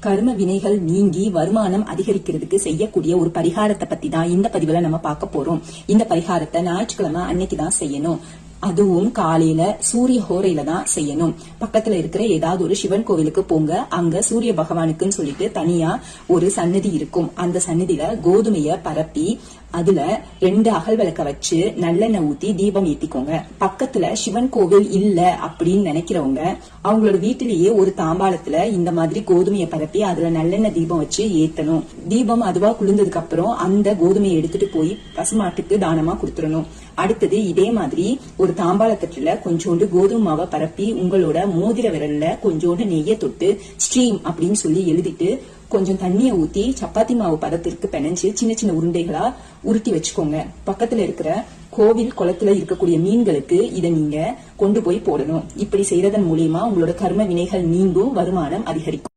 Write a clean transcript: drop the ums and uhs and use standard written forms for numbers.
கர்ம வினைகள் நீங்கி வருமானம் அதிகரிக்கிறதுக்கு செய்யக்கூடிய ஒரு பரிகாரத்தை பத்தி தான் இந்த பதிவுல நம்ம பார்க்க போறோம். இந்த பரிகாரத்தை ஞாயிற்றுக்கிழமை அன்னைக்கு தான் செய்யணும். அதுவும் காலையில சூரிய ஹோரையில தான் செய்யணும். பக்கத்துல இருக்கிற ஏதாவது ஒரு சிவன் கோவிலுக்கு போங்க. அங்க சூரிய பகவானுக்குன்னு சொல்லிட்டு தனியா ஒரு சன்னதி இருக்கும். அந்த சன்னதியில கோதுமைய பரப்பி அதுல 2 அகல் விளக்க வச்சு நல்லெண்ணெய் ஊத்தி தீபம் ஏத்திக்கோங்க. பக்கத்துல சிவன் கோவில் இல்ல அப்படின்னு நினைக்கிறவங்க அவங்களோட வீட்டிலேயே ஒரு தாம்பாளத்துல இந்த மாதிரி கோதுமையை பரப்பி அதுல நல்லெண்ணெய் தீபம் வச்சு ஏத்தணும். தீபம் அதுவா குளிர்ந்ததுக்கு அப்புறம் அந்த கோதுமையை எடுத்துட்டு போய் பசுமாட்டுக்கு தானமா கொடுத்துடணும். அடுத்தது இதே மாதிரி ஒரு தாம்பாளத்தட்டுல கொஞ்சோண்டு கோதுமை மாவை பரப்பி உங்களோட மோதிர விரல்ல கொஞ்சோண்டு நெய்ய தொட்டு ஸ்ட்ரீம் அப்படின்னு சொல்லி எழுதிட்டு கொஞ்சம் தண்ணிய ஊத்தி சப்பாத்தி மாவு பதத்திற்கு பிணைஞ்சு சின்ன சின்ன உருண்டைகளா உருட்டி வச்சுக்கோங்க. பக்கத்துல இருக்கிற கோவில் குளத்துல இருக்கக்கூடிய மீன்களுக்கு இதை நீங்க கொண்டு போய் போடணும். இப்படி செய்யறதன் மூலியமா உங்களோட கர்ம வினைகள் நீங்கும், வருமானம் அதிகரிக்கும்.